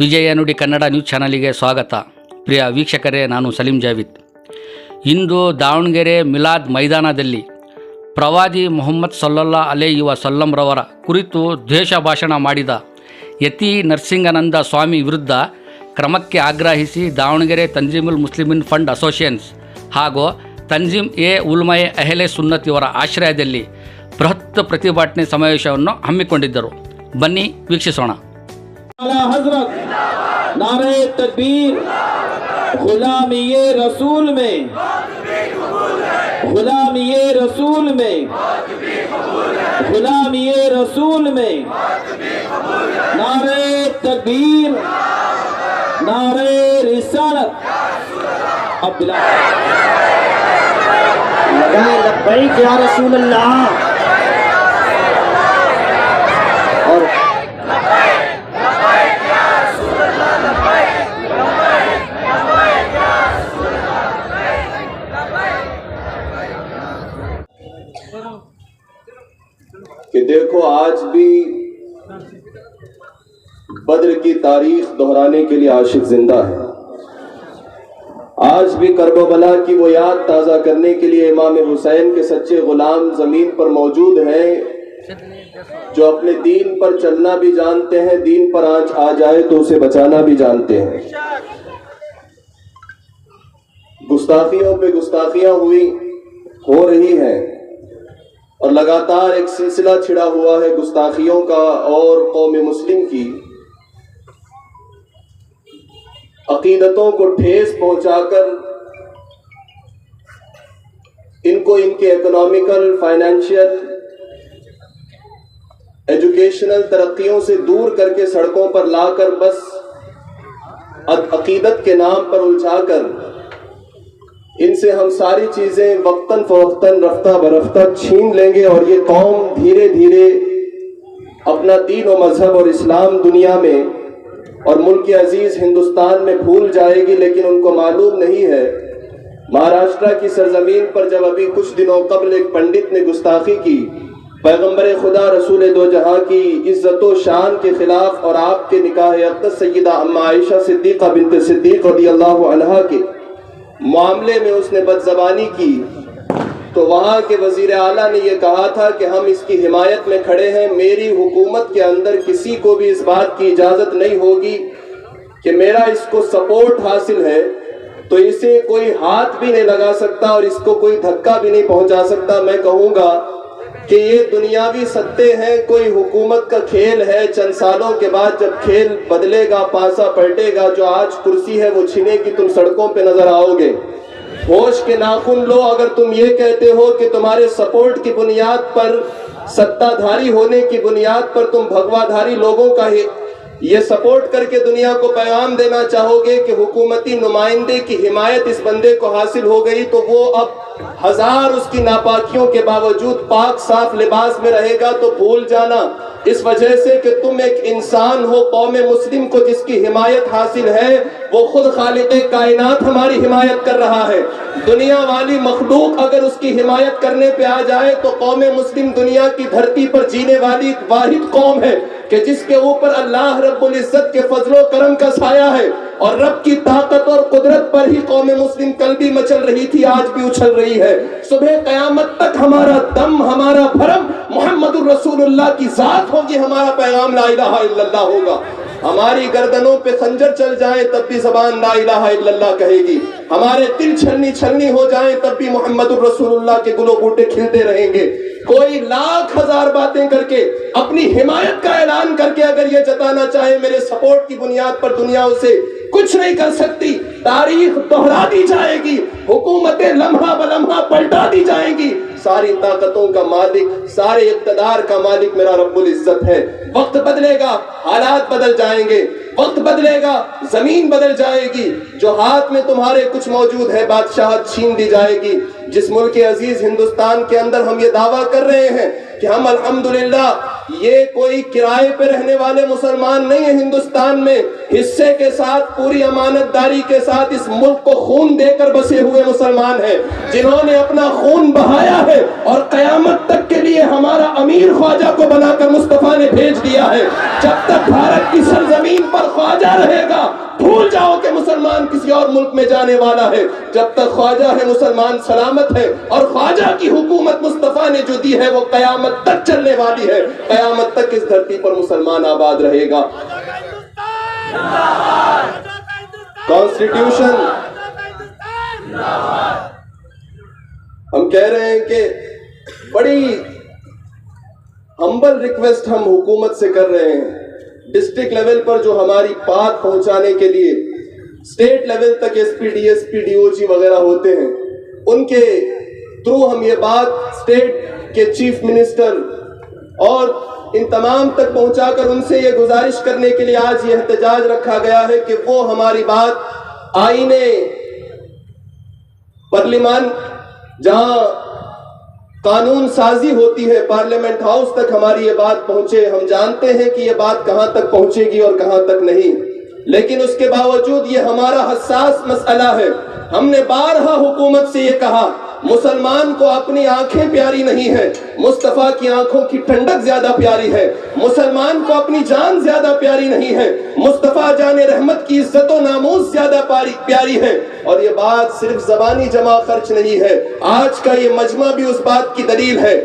ವಿಜಯ ನುಡಿ ಕನ್ನಡ ನ್ಯೂಸ್ ಚಾನಲಿಗೆ ಸ್ವಾಗತ. ಪ್ರಿಯ ವೀಕ್ಷಕರೇ, ನಾನು ಸಲೀಂ ಜಾವಿದ್. ಇಂದು ದಾವಣಗೆರೆ ಮಿಲಾದ್ ಮೈದಾನದಲ್ಲಿ ಪ್ರವಾದಿ ಮೊಹಮ್ಮದ್ ಸಲ್ಲಲ್ಲಾಹು ಅಲೈಹಿ ವಸಲ್ಲಂರವರ ಕುರಿತು ದ್ವೇಷ ಭಾಷಣ ಮಾಡಿದ ಯತಿ ನರಸಿಂಗಾನಂದ ಸ್ವಾಮಿ ವಿರುದ್ಧ ಕ್ರಮಕ್ಕೆ ಆಗ್ರಹಿಸಿ ದಾವಣಗೆರೆ ತಂಜೀಮುಲ್ ಮುಸ್ಲಿಮೀನ್ ಫಂಡ್ ಅಸೋಸಿಯೇಷನ್ಸ್ ಹಾಗೂ ತಂಜೀಮ್ ಎ ಉಲ್ಮಾಯೆ ಅಹ್ಲೆ ಸುನ್ನತ್ ಇವರ ಆಶ್ರಯದಲ್ಲಿ ಬೃಹತ್ ಪ್ರತಿಭಟನೆ ಸಮಾವೇಶವನ್ನು ಹಮ್ಮಿಕೊಂಡಿದ್ದರು. ಬನ್ನಿ ವೀಕ್ಷಿಸೋಣ. हजरत नारे तकबीर, गुलामी रसूल में, गुलामी रसूल में, गुलामी रसूल में, नारे तकबीर, नारे रिसालत. अब लब्बैक या रसूल अल्लाह. और कि देखो, आज भी बद्र की तारीख दोहराने के लिए आशिक जिंदा है. आज भी करबला की वो याद ताज़ा करने के लिए इमाम हुसैन के सच्चे गुलाम ज़मीन पर मौजूद हैं, जो अपने दीन पर चलना भी जानते हैं, दीन पर आंच आ जाए तो उसे बचाना भी जानते हैं. गुस्ताखियों पे गुस्ताखियां हो रही हैं और लगातार एक सिलसिला छिड़ा हुआ है गुस्ताखियों का और कौम मुस्लिम की अकीदतों को ठेस पहुंचाकर इनको इनके इकोनॉमिकल, फाइनेंशियल, एजुकेशनल तरक्कियों से दूर करके सड़कों पर लाकर बस अकीदत के नाम पर उलझाकर इनसे हम सारी चीजें वक्तन फवक्तन, रफ्ता बरफ्ता छीन लेंगे और ये कौम धीरे धीरे अपना दीन और मजहब और इस्लाम दुनिया में और मुल्क अजीज हिंदुस्तान में भूल जाएगी. लेकिन उनको मालूम नहीं है, महाराष्ट्र की सरजमीन पर जब अभी कुछ दिनों कबल एक पंडित ने गुस्ताखी की पैगंबर खुदा रसूल दो जहां की इज्जत व शान के खिलाफ और आपके निकाह अक़दस सय्यदा अम्मा आयशा सिद्दीक़ा बिन्त सिद्दीक़ रज़ियल्लाहु अन्हा के मामले में उसने बदज़बानी की, तो वहाँ के वज़ीर आला ने यह कहा था कि हम इसकी हिमायत में खड़े हैं. मेरी हुकूमत के अंदर किसी को भी इस बात की इजाज़त नहीं होगी कि मेरा इसको सपोर्ट हासिल है तो इसे कोई हाथ भी नहीं लगा सकता और इसको कोई धक्का भी नहीं पहुंचा सकता. मैं कहूँगा कि ये दुनियावी सत्ते हैं, कोई हुकूमत का खेल है. चंद सालों के बाद जब खेल बदलेगा, पासा पलटेगा, जो आज कुर्सी है वो छिनेगी, तुम सड़कों पे नजर आओगे. होश के नाखून लो अगर तुम ये कहते हो कि तुम्हारे सपोर्ट की बुनियाद पर, सत्ताधारी होने की बुनियाद पर तुम भगवाधारी लोगों का ही ये सपोर्ट करके दुनिया को पैगाम देना चाहोगे कि हुकूमती नुमाइंदे की हिमायत इस बंदे को हासिल हो गई, तो वो अब हजार उसकी नापाकियों के बावजूद पाक साफ लिबास में रहेगा. तो भूल जाना इस वजह से कि तुम एक इंसान हो. कौम मुस्लिम को जिसकी हिमायत हासिल है वो खुद खालिक़े कायनात हमारी हिमायत कर रहा है. दुनिया वाली मखलूक अगर उसकी हिमायत करने पे आ जाए तो कौम मुस्लिम दुनिया की धरती पर जीने वाली एक वाहिद कौम है कि जिसके ऊपर अल्लाह रब्बुल इज्जत के फजलो करम का साया है और रब की ताकत और कुदरत पर ही कौम मुस्लिम कल भी मचल रही थी, आज भी उछल रही है. सुबह कयामत तक हमारा दम, हमारा भरम मुहम्मदुर रसूलुल्लाह की जात होगी, हमारा पैगाम ला इलाहा इल्लल्लाह होगा. हमारी गर्दनों पे खंजर चल जाए तब भी ज़बान ला इलाहा इल्लल्लाह कहेगी. हमारे दिल छलनी छलनी हो जाए तब भी मुहम्मदुर रसूलुल्लाह के गुलो बूटे खिलते रहेंगे. कोई लाख हजार बातें करके अपनी हिमायत का ऐलान करके अगर ये जताना चाहे मेरे सपोर्ट की बुनियाद पर दुनिया उसे कुछ नहीं कर सकती. तारीख दोहरा दी जाएगी, हुकूमतें लम्हा बलम्हा पलटा दी जाएंगी. सारी ताकतों का मालिक, सारे इक़्तिदार का मालिक मेरा रब्बुल इज्जत है. वक्त बदलेगा, हालात बदल जाएंगे, वक्त बदलेगा, जमीन बदल जाएगी. जो हाथ में तुम्हारे कुछ मौजूद है बादशाहत छीन दी जाएगी. जिस मुल्क अजीज हिंदुस्तान के अंदर हम ये दावा कर रहे हैं कि हम अल्हम्दुलिल्लाह ये कोई किराए पे रहने वाले मुसलमान नहीं है. हिंदुस्तान में हिस्से के साथ, पूरी अमानतदारी के साथ इस मुल्क को खून देकर बसे हुए मुसलमान हैं, जिन्होंने अपना खून बहाया है और कयामत तक के लिए हमारा अमीर ख्वाजा को बनाकर मुस्तफा ने भेज दिया है। जब तक भारत की सरजमीन पर ख्वाजा रहेगा, भूल जाओ कि मुसलमान किसी और मुल्क में जाने वाला है। जब तक ख्वाजा है, मुसलमान सलामत है, और ख्वाजा की हुकूमत मुस्तफा ने जो दी है वो कयामत तक चलने वाली है। कयामत तक इस धरती पर मुसलमान आबाद रहेगा। कॉन्स्टिट्यूशन, हम कह रहे हैं कि बड़ी हम्बल रिक्वेस्ट हम हुकूमत से कर रहे हैं, डिस्ट्रिक्ट लेवल पर जो हमारी बात पहुंचाने के लिए स्टेट लेवल तक एसपी, डीएसपी, डीओजी वगैरह होते हैं, उनके थ्रू हम ये बात स्टेट के चीफ मिनिस्टर और इन तमाम तक पहुंचाकर उनसे ये गुजारिश करने के लिए आज ये एहतजाज रखा गया है कि वो हमारी बात आईने पार्लियामान जहां कानून साजी होती है, पार्लियामेंट हाउस तक हमारी ये बात पहुंचे। हम जानते हैं कि ये बात कहां तक पहुंचेगी और कहां तक नहीं, लेकिन उसके बावजूद ये हमारा हसास मसला है। हमने बारहा हुकूमत से ये कहा, मुसलमान को अपनी आंखें प्यारी नहीं है, मुस्तफा की आंखों की ठंडक ज्यादा प्यारी है। मुसलमान को अपनी जान ज्यादा प्यारी नहीं है, मुस्तफा जाने रहमत की इज्जत व नामूस ज्यादा प्यारी है। और ये बात सिर्फ जबानी जमा खर्च नहीं है, आज का ये मजमा भी उस बात की दलील है।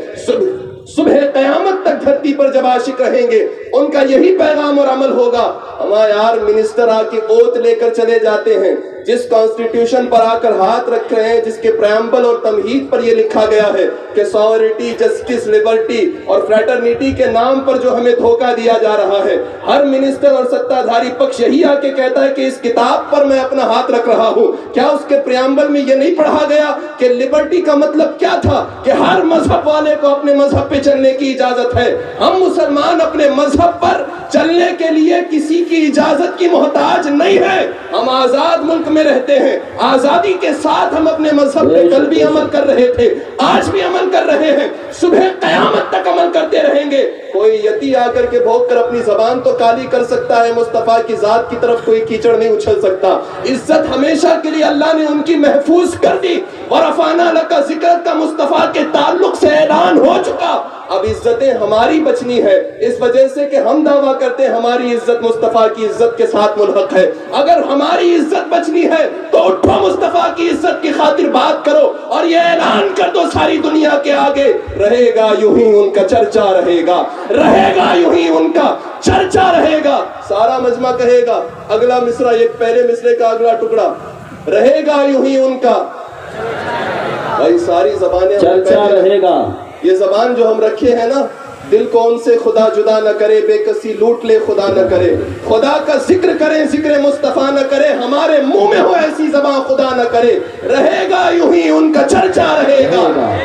सुबह कयामत तक धरती पर जब आशिक रहेंगे, उनका यही पैगाम और अमल होगा। हमारे यार मिनिस्टर आके ओत लेकर चले जाते हैं, जिस कॉन्स्टिट्यूशन पर आकर हाथ रख रहे हैं, जिसके प्रेम्बल और तमहीद पर यह लिखा गया है कि सॉवरेनिटी, जस्टिस, लिबर्टी और फ्रेटर्निटी के नाम पर जो हमें धोखा दिया जा रहा है। हर मिनिस्टर और सत्ताधारी पक्ष यही आके कहता है कि इस किताब पर मैं अपना हाथ रख रहा हूं। क्या उसके प्रेम्बल में यह नहीं पढ़ा गया कि लिबर्टी का मतलब क्या था, कि हर मजहब वाले को अपने मजहब पे चलने की इजाजत है। हम मुसलमान अपने मजहब पर चलने के लिए किसी की इजाजत की मोहताज नहीं है। हम आजाद मुल्क में रहते हैं, आजादी के साथ हम अपने मजहब पे कल भी अमल कर रहे थे, आज भी अमल कर रहे हैं, सुबह कयामत तक अमल करते रहेंगे। कोई यती आकर के भोग कर अपनी जबान तो काली कर सकता है, मुस्तफा की जात की तरफ कोई कीचड़ नहीं उछल सकता। इज्जत हमेशा के लिए अल्लाह ने उनकी महफूज कर दी। वरफाना लका ज़िक्र का मुस्तफा के ताल्लुक से ऐलान हो चुका। अब इज्जतें हमारी बचनी है, इस वजह से कि हम दावा करते हैं हमारी इज्जत मुस्तफा की इज्जत के साथ मुल्हक है। अगर हमारी इज्जत बचनी है तो उठो, मुस्तफा की इज्जत की खातिर बात करो और ये ऐलान कर दो सारी दुनिया के आगे, रहेगा यूं ही उनका चर्चा, रहेगा यूं ही उनका चर्चा रहेगा। सारा मजमा कहेगा, अगला मिसरा, एक पहले मिसरे का अगला टुकड़ा, रहेगा यूं ही उनका। भाई सारी जबानें चर्चा रहेगा। ये जबान जो हम रखे हैं ना, दिल को उनसे खुदा जुदा न करे, बेकसी लूट ले खुदा न करे, खुदा का जिक्र करें जिक्र मुस्तफा न करे, हमारे मुंह में हो ऐसी जबान खुदा न करे। रहेगा यूं ही उनका चर्चा रहेगा,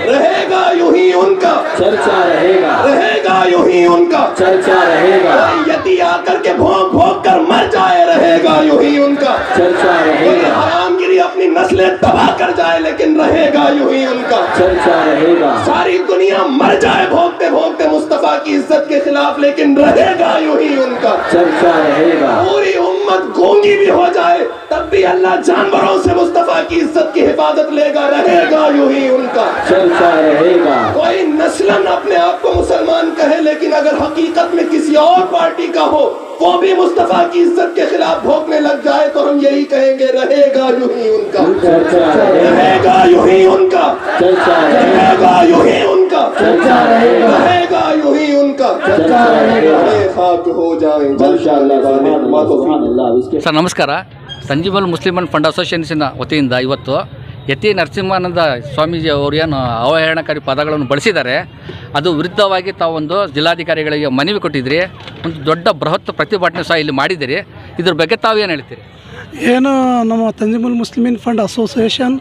रहेगा यूं ही उनका चर्चा रहेगा, रहेगा यूं ही उनका चर्चा रहेगा। यदि आकर के भोंक भोंक कर मर जाए, रहेगा यूं ही उनका चर्चा रहेगा। हरामगिरी अपनी नस्लें तबाह कर जाए, लेकिन रहेगा यूं ही उनका चर्चा रहेगा। सारी दुनिया मर जाए भोंकते भोंकते मुस्तफा की इज्जत के खिलाफ, लेकिन रहेगा यूं ही उनका चर्चा रहेगा। पूरी उम्मत गूंगी भी हो जाए तब भी अल्लाह जानवरों से मुस्तफा की इज्जत की हिफाजत लेगा, रहेगा यूं ही उनका चर्चा रहेगा। कोई नस्लन अपने आप को मुसलमान कहे, लेकिन अगर हकीकत में किसी और पार्टी का हो, वो भी मुस्तफा की इज्जत के खिलाफ भोंकने लग जाए, तो हम यही कहेंगे, रहेगा यूं ही उनका चर्चा रहेगा, यूं ही उनका चर्चा रहेगा, यूं ही उनका चर्चा रहेगा, रहेगा यूं ही उनका चर्चा रहेगा। खाक हो जाए ಸರ್ ನಮಸ್ಕಾರ. ಸಂಜೀವಲ್ ಮುಸ್ಲಿಮ್ ಅಂಡ್ ಫಂಡ್ ಅಸೋಸಿಯೇಷನ್ಸಿನ ವತಿಯಿಂದ ಇವತ್ತು ಯತಿ ನರಸಿಂಹಾನಂದ ಸ್ವಾಮೀಜಿ ಅವರು ಏನು ಅವಹೇಳನಕಾರಿ ಪದಗಳನ್ನು ಬಳಸಿದ್ದಾರೆ, ಅದು ವಿರುದ್ಧವಾಗಿ ತಾವೊಂದು ಜಿಲ್ಲಾಧಿಕಾರಿಗಳಿಗೆ ಮನವಿ ಕೊಟ್ಟಿದ್ರಿ, ಒಂದು ದೊಡ್ಡ ಬೃಹತ್ ಪ್ರತಿಭಟನೆ ಸಹ ಇಲ್ಲಿ ಮಾಡಿದ್ದೀರಿ. ಇದ್ರ ಬಗ್ಗೆ ತಾವೇನು ಹೇಳ್ತೀರಿ? ಏನು ನಮ್ಮ ತಂಜೀಮುಲ್ ಮುಸ್ಲಿಮೀನ್ ಫಂಡ್ ಅಸೋಸಿಯೇಷನ್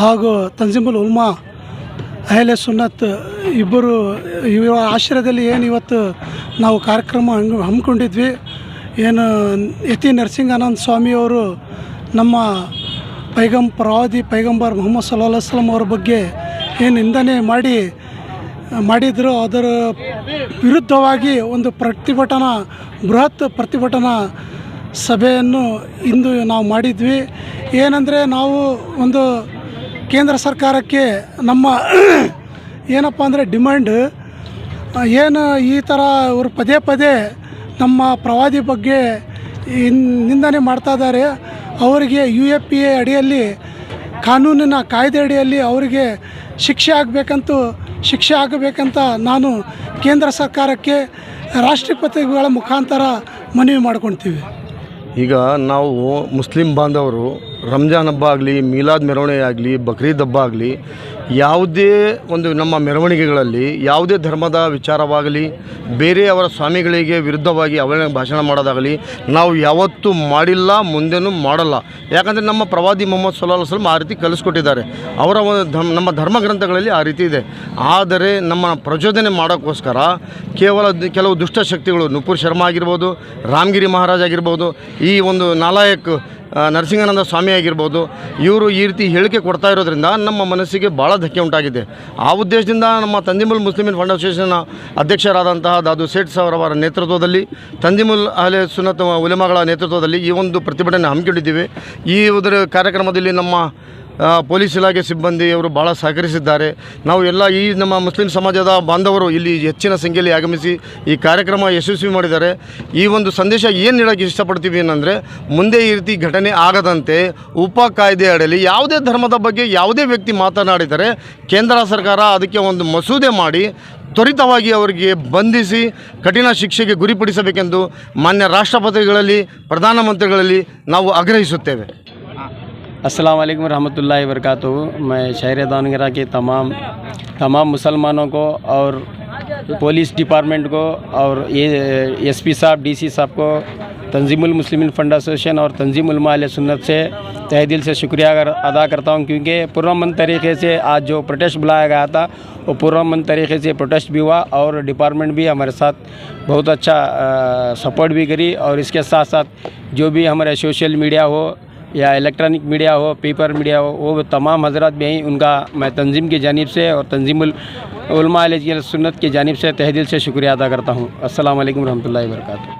ಹಾಗೂ ತಂಜೀಮುಲ್ ಉಲ್ಮಾ ಅಹ್ಲೆ ಸುನ್ನತ್ ಇಬ್ಬರು ಇವರ ಆಶ್ರಯದಲ್ಲಿ ಏನು ಇವತ್ತು ನಾವು ಕಾರ್ಯಕ್ರಮ ಹಮ್ಮಿಕೊಂಡಿದ್ವಿ. ಏನು ಯತಿ ನರಸಿಂಹಾನಂದ ಸ್ವಾಮಿಯವರು ನಮ್ಮ ಪ್ರವಾದಿ ಪೈಗಂಬರ್ ಮುಹಮ್ಮದ್ ಸಲ್ಲಲ್ಲಾಹು ಅಲೈಹಿ ವಸಲ್ಲಂ ಅವರ ಬಗ್ಗೆ ಏನು ನಿಂದನೆ ಮಾಡಿದ್ರು, ಅದರ ವಿರುದ್ಧವಾಗಿ ಒಂದು ಬೃಹತ್ ಪ್ರತಿಭಟನಾ ಸಭೆಯನ್ನು ಇಂದು ನಾವು ಮಾಡಿದ್ವಿ. ಏನಂದರೆ ನಾವು ಒಂದು ಕೇಂದ್ರ ಸರ್ಕಾರಕ್ಕೆ ನಮ್ಮ ಏನಪ್ಪ ಅಂದರೆ ಡಿಮ್ಯಾಂಡ್ ಏನು ಈ ಥರ ಇವರು ಪದೇ ಪದೇ ನಮ್ಮ ಪ್ರವಾದಿ ಬಗ್ಗೆ ನಿಂದನೆ ಮಾಡ್ತಾ ಇದ್ದಾರೆ. ಅವರಿಗೆ UAPA ಅಡಿಯಲ್ಲಿ ಕಾನೂನಿನ ಕಾಯ್ದೆ ಅಡಿಯಲ್ಲಿ ಅವರಿಗೆ ಶಿಕ್ಷೆ ಆಗಬೇಕಂತ ನಾನು ಕೇಂದ್ರ ಸರ್ಕಾರಕ್ಕೆ ರಾಷ್ಟ್ರಪತಿಗಳ ಮುಖಾಂತರ ಮನವಿ ಮಾಡ್ಕೊಳ್ತೀವಿ. ಈಗ ನಾವು ಮುಸ್ಲಿಂ ಬಾಂಧವರು ರಂಜಾನ್ ಹಬ್ಬ ಆಗಲಿ, ಮೀಲಾದ್ ಮೆರವಣಿಗೆ ಆಗಲಿ, ಬಕ್ರೀದ್ ಹಬ್ಬ ಆಗಲಿ, ಯಾವುದೇ ಒಂದು ನಮ್ಮ ಮೆರವಣಿಗೆಗಳಲ್ಲಿ ಯಾವುದೇ ಧರ್ಮದ ವಿಚಾರವಾಗಲಿ, ಬೇರೆಯವರ ಸ್ವಾಮಿಗಳಿಗೆ ವಿರುದ್ಧವಾಗಿ ಅವಹೇಳನ ಭಾಷಣ ಮಾಡೋದಾಗಲಿ ನಾವು ಯಾವತ್ತೂ ಮಾಡಿಲ್ಲ, ಮುಂದೆನೂ ಮಾಡಲ್ಲ. ಯಾಕಂದರೆ ನಮ್ಮ ಪ್ರವಾದಿ ಮೊಹಮ್ಮದ್ ಸಲ್ಲಲ್ಲಾಹು ಅಲೈಹಿ ವಸಲ್ಲಂ ಆ ರೀತಿ ಕಲಿಸ್ಕೊಟ್ಟಿದ್ದಾರೆ. ಅವರ ಒಂದು ನಮ್ಮ ಧರ್ಮ ಗ್ರಂಥಗಳಲ್ಲಿ ಆ ರೀತಿ ಇದೆ. ಆದರೆ ನಮ್ಮ ಪ್ರಚೋದನೆ ಮಾಡೋಕ್ಕೋಸ್ಕರ ಕೆಲವು ದುಷ್ಟಶಕ್ತಿಗಳು, ನುಪುರ್ ಶರ್ಮಾ ಆಗಿರ್ಬೋದು, ರಾಮಗಿರಿ ಮಹಾರಾಜ್ ಆಗಿರ್ಬೋದು, ಈ ಒಂದು ನಾಲಾಯಕ್ ನರಸಿಂಹಾನಂದ ಸ್ವಾಮಿ ಆಗಿರ್ಬೋದು, ಇವರು ಈ ರೀತಿ ಹೇಳಿಕೆ ಕೊಡ್ತಾ ಇರೋದ್ರಿಂದ ನಮ್ಮ ಮನಸ್ಸಿಗೆ ಭಾಳ ಧಕ್ಕೆ ಉಂಟಾಗಿದೆ. ಆ ಉದ್ದೇಶದಿಂದ ನಮ್ಮ ತಂಜಿಮುಲ್ ಮುಸ್ಲಿಮೀನ್ ಫಂಡ್ ಅಸೋಸಿಯೇಷನ್ನ ಅಧ್ಯಕ್ಷರಾದಂತಹ ದಾದು ಸೇಠ್ ಅವರ ನೇತೃತ್ವದಲ್ಲಿ, ತಂಜಿಮುಲ್ ಅಹ್ಲೆ ಸುನ್ನತ್ ಉಲೆಮಾಗಳ ನೇತೃತ್ವದಲ್ಲಿ ಈ ಒಂದು ಪ್ರತಿಭಟನೆ ಹಮ್ಮಿಕೊಂಡಿದ್ದೀವಿ. ಈ ಇದರ ಕಾರ್ಯಕ್ರಮದಲ್ಲಿ ನಮ್ಮ ಪೊಲೀಸ್ ಇಲಾಖೆ ಸಿಬ್ಬಂದಿಯವರು ಭಾಳ ಸಹಕರಿಸಿದ್ದಾರೆ. ನಾವು ಎಲ್ಲ ಈ ನಮ್ಮ ಮುಸ್ಲಿಂ ಸಮಾಜದ ಬಾಂಧವರು ಇಲ್ಲಿ ಹೆಚ್ಚಿನ ಸಂಖ್ಯೆಯಲ್ಲಿ ಆಗಮಿಸಿ ಈ ಕಾರ್ಯಕ್ರಮ ಯಶಸ್ವಿ ಮಾಡಿದ್ದಾರೆ. ಈ ಒಂದು ಸಂದೇಶ ಏನು ನೀಡೋಕ್ಕೆ ಇಷ್ಟಪಡ್ತೀವಿ ಏನಂದರೆ, ಮುಂದೆ ಈ ರೀತಿ ಘಟನೆ ಆಗದಂತೆ ಉಪ ಕಾಯ್ದೆ ಅಡಿಯಲ್ಲಿ ಯಾವುದೇ ಧರ್ಮದ ಬಗ್ಗೆ ಯಾವುದೇ ವ್ಯಕ್ತಿ ಮಾತನಾಡಿದರೆ ಕೇಂದ್ರ ಸರ್ಕಾರ ಅದಕ್ಕೆ ಒಂದು ಮಸೂದೆ ಮಾಡಿ ತ್ವರಿತವಾಗಿ ಅವರಿಗೆ ಬಂಧಿಸಿ ಕಠಿಣ ಶಿಕ್ಷೆಗೆ ಗುರಿಪಡಿಸಬೇಕೆಂದು ಮಾನ್ಯ ರಾಷ್ಟ್ರಪತಿಗಳಲ್ಲಿ, ಪ್ರಧಾನಮಂತ್ರಿಗಳಲ್ಲಿ ನಾವು ಆಗ್ರಹಿಸುತ್ತೇವೆ. अस्सलाम वालेकुम रहमतुल्लाहि वबरकातुहू। मैं शहर दावणगेरे के तमाम मुसलमानों को और पुलिस डिपार्टमेंट को और ये SP साहब, DC साहब को, तंजीमुल मुस्लिमीन फंड एसोसिएशन और तंजीम उलमा अहले सुन्नत से तहे दिल से शुक्रिया अदा करता हूँ, क्योंकि पुरअमन तरीके से आज जो प्रोटेस्ट बुलाया गया था वो पुरअमन तरीके से प्रोटेस्ट भी हुआ और डिपार्टमेंट भी हमारे साथ बहुत अच्छा सपोर्ट भी करी। और इसके साथ साथ जो भी हमारे सोशल मीडिया हो या इलेक्ट्रॉनिक मीडिया हो, पेपर मीडिया हो, वो तमाम हजरात भी हैं, उनका मैं तंजीम की जानिब से और तंजीमुल उलमा अहले सुन्नत की जानिब से तहे दिल से शुक्रिया अदा करता हूँ। अस्सलाम वालेकुम रहमतुल्लाहि व बरकातुहू।